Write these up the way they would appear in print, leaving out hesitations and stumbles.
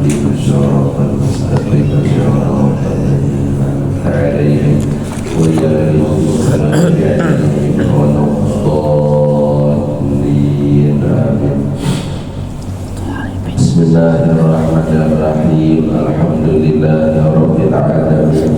اهدنا الصراط المستقيم صراط الذين أنعمت عليهم غير المغضوب عليهم ولا الضالين آمين. بسم الله الرحمن الرحيم. الحمد لله رب العالمين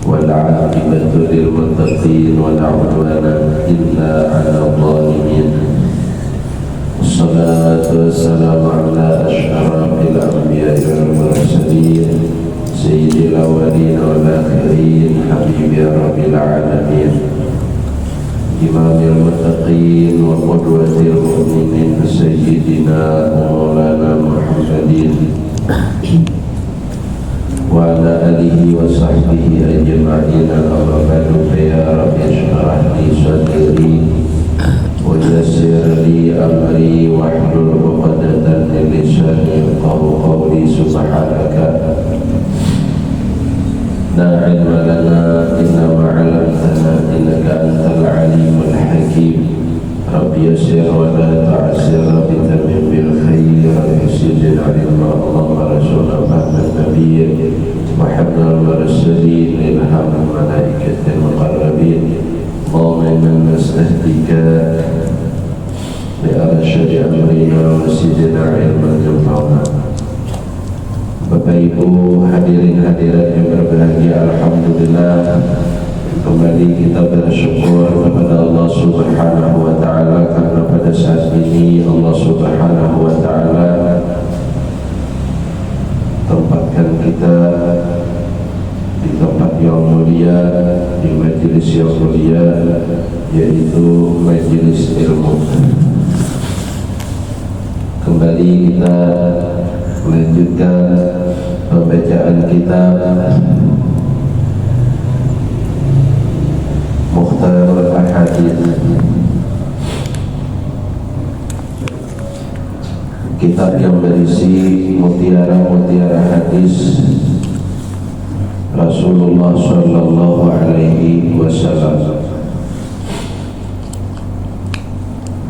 والعاقبة للمتقين ولا عدوان إلا على الظالمين. الصلاة والسلام على أشرف الأنبياء والمرسلين سيد الأولين والآخرين حبيب رب العالمين إمام المتقين وقدوة المؤمنين سيدنا مولانا محمد وعلى آله وصحبه أجمعين. أما بعد فيا رب اشرح لي صدري ويسر لي أمري واحلل عقدة من لساني يفقهوا قولي. سبحانك لا علم لنا إلا ما علمتنا إنك أنت العليم الحكيم. رب يسر ولا تعسر بتمم بالخير يسجد علما. اللهم رسول فهم النبي وحفظ المرسلين إلهام الملائكة المقربين. اللهم إنا نستهديك بأرشد أمرنا وزدنا علما ينفعنا. Bapak Ibu hadirin hadirat yang berbahagia, alhamdulillah kembali kita bersyukur kepada Allah Subhanahu wa taala karena pada saat ini Allah Subhanahu wa taala tempatkan kita di tempat yang mulia, di majelis yang mulia, yaitu majelis ilmu. Kembali kita melanjutkan pembacaan kitab Mukhtarul Ahadits, kitab yang berisi mutiara-mutiara hadis Rasulullah Sallallahu Alaihi Wasallam.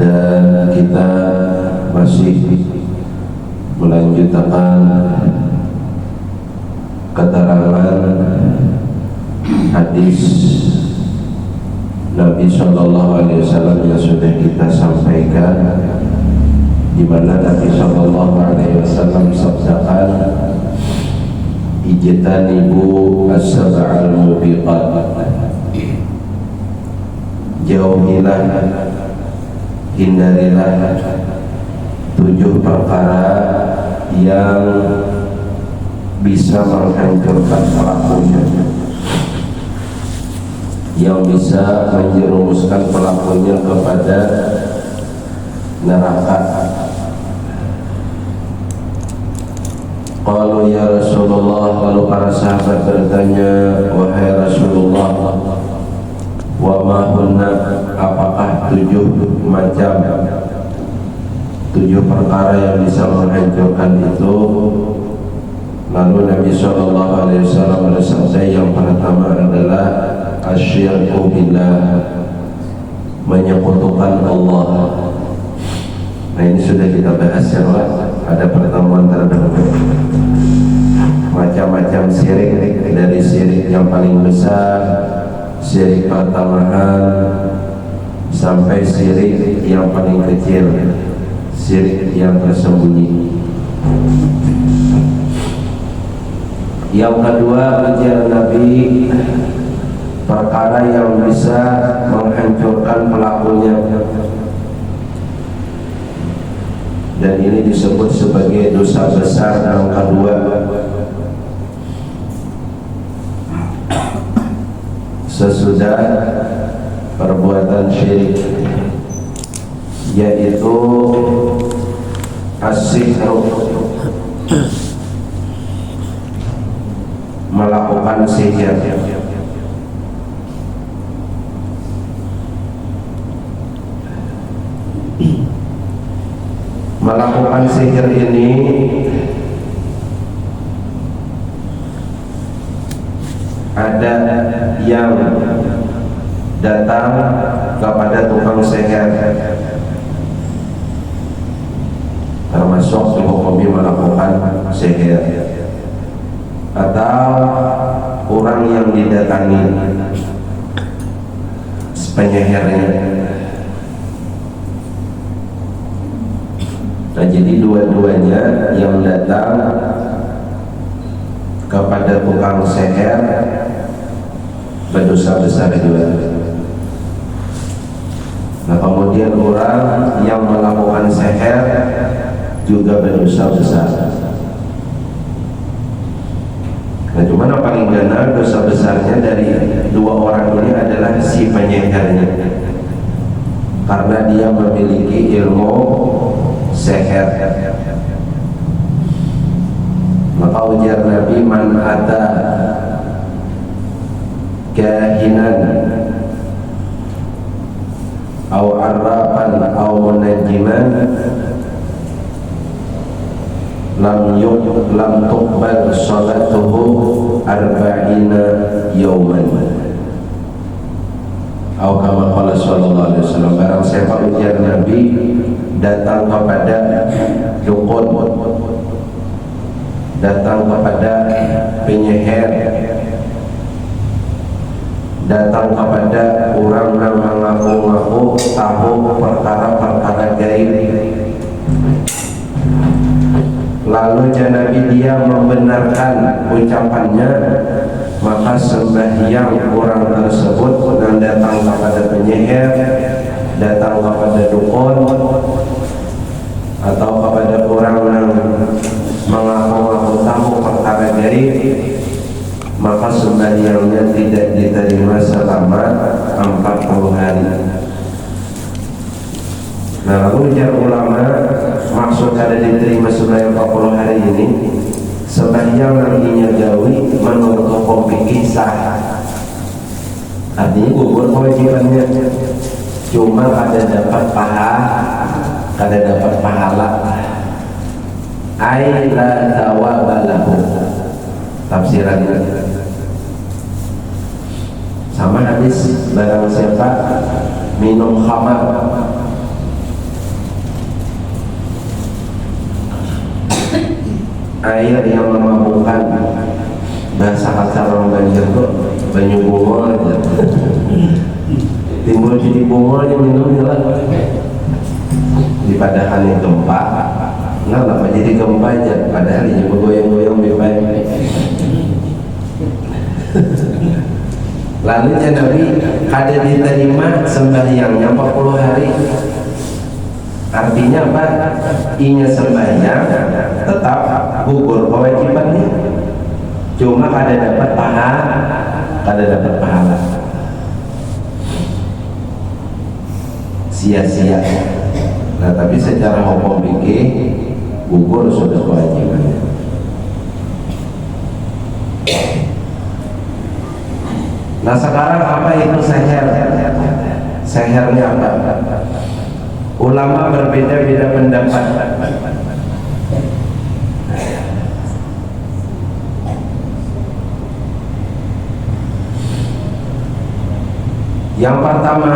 Dan kita masih melanjutkan keterangan hadis Nabi Sallallahu Alaihi Wasallam yang sudah kita sampaikan, di mana Nabi Sallallahu Alaihi Wasallam sabdakan, ijtanibu as-sab'al mubiqat, jauhilah, hindarilah 7 perkara yang bisa menghancurkan pelakunya, yang bisa menjerumuskan pelakunya kepada neraka. Qalu ya Rasulullah, lalu para sahabat bertanya, wahai Rasulullah, wa ma hunna, apakah 7 macam 7 perkara yang bisa menghancurkan itu? Lalu Nabi Sallallahu Alaihi Wasallam bersabda, yang pertama adalah asyirku billah, menyekutukan Allah. Nah, ini sudah kita bahas ya, ada pertemuan terdahulu. Macam-macam syirik, dari syirik yang paling besar, syirik pertamahan, sampai syirik yang paling kecil, syirik yang tersembunyi. Yang kedua, ujian Nabi, perkara yang bisa menghancurkan pelakunya, dan ini disebut sebagai dosa besar yang kedua. Sesudah perbuatan syirik, yaitu as-sihru, melakukan sihir. Melakukan sihir ini ada yang datang kepada tukang sihir, termasuk dihukumi melakukan tukang sihir atau orang yang didatangi penyihirnya. Nah, jadi dua-duanya yang datang kepada tukang sihir berdosa besar juga. Nah, kemudian orang yang melakukan sihir juga berdosa besar. Nah, cuman yang paling benar dosa besarnya dari dua orang ini adalah si penyihirnya, karena dia memiliki ilmu sihir. Maka ujar Nabi, man ata kahinan au arrafan au munajjiman lam tuqbal salatuhu arba'ina yawman. Atau kama qala sallallahu alaihi wasallam, barang siapa ujar Nabi datang kepada dukun, datang kepada penyihir, datang kepada orang yang mengaku-ngaku tahu perkara-perkara gaib, lalu Nabi dia membenarkan ucapannya, maka sembahyang orang tersebut dan datang kepada penyihir, datang kepada dukun atau kepada orang yang mengaku-ngaku tahu perkara gaib, maka sembahyangnya tidak diterima selama 40 hari. Nah, lalu ujar ulama, maksud ada diterima sembahyang 40 hari ini, sembahyang nantinya gawi menurut hukum fikih sah. Artinya gugur kewajibannya, cuma kada dapat pahala. Ai la thawaba lahu. Tafsirannya sama hadis, barang siapa minum khamar air yang memabukkan, bahasa kasar orang Banjar tuh banyu bunga aja timbul jadi bunga aja minum jelas. Di padahal ini gempa, nggak apa jadi gempa aja, padahal ini bergoyang-goyang bebas. Lalu Nabi ada diterima sembahyangnya 40 hari. Artinya apa? Inya sembahyang tetap gugur kewajibannya, cuma kada dapat pahala, sia-sia. Nah, tapi secara hukum fikih gugur sudah kewajibannya. Nah, sekarang apa itu sihir? Sihirnya apa? Ulama berbeda-beda pendapat. Yang pertama,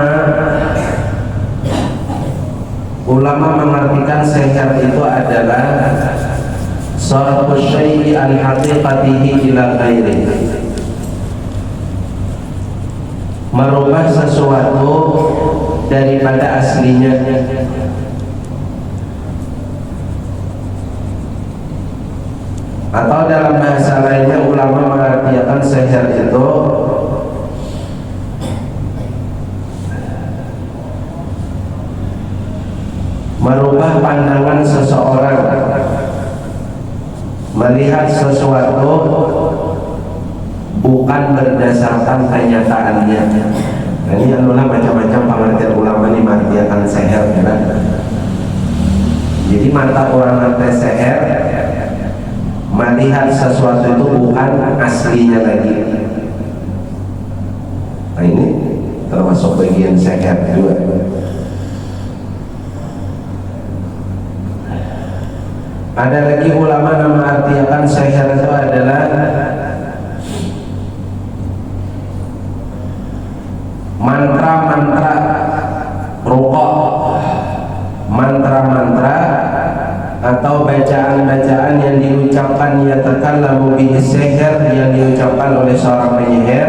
ulama mengartikan sihir itu adalah sarfu syai'i an haqiqatihi ila ghairihi, merubah sesuatu daripada aslinya. Atau dalam bahasa lainnya ulama mengartikan sihir itu merubah pandangan seseorang melihat sesuatu bukan berdasarkan kenyataannya. Nah, ini adalah macam-macam pengertian ulama ini mengartikan sihir, kan? Jadi mata orang nanti sihir melihat sesuatu itu bukan aslinya lagi. Nah, ini termasuk bagian sihir juga. Ada lagi ulama yang mengartikan sihir itu adalah mantra-mantra ruqyah, mantra-mantra atau bacaan-bacaan yang dilakukan oleh seorang penyihir,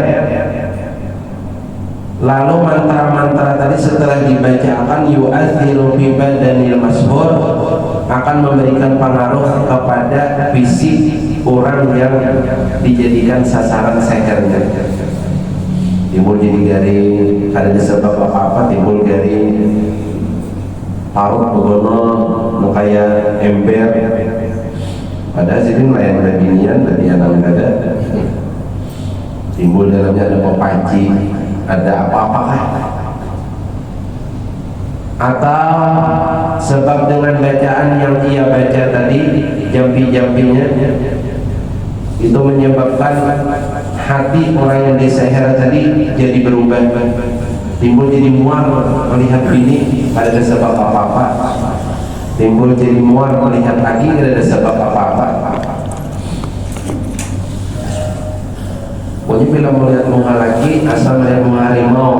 lalu mantra-mantra tadi setelah dibacakan yu'athiru fi badanil mashhur, akan memberikan pengaruh kepada fisik orang yang dijadikan sasaran sehernya. Timbul jadi garing, ada sebab apa-apa timbul garing, parut begono kayak ember. Padahal sini layan ada binian, tadi anak ada. Timbul dalamnya ada pepaci, ada apa-apakah? Atau sebab dengan bacaan yang ia baca tadi, jampi-jampinya itu menyebabkan hati orang yang diseher tadi jadi berubah, timbul jadi mual melihat bini, ada sebab apa-apa, timbul jadi mual melihat lagi, ada sebab apa-apa. Pokoknya bila melihat muka lagi asal melihat muka harimau,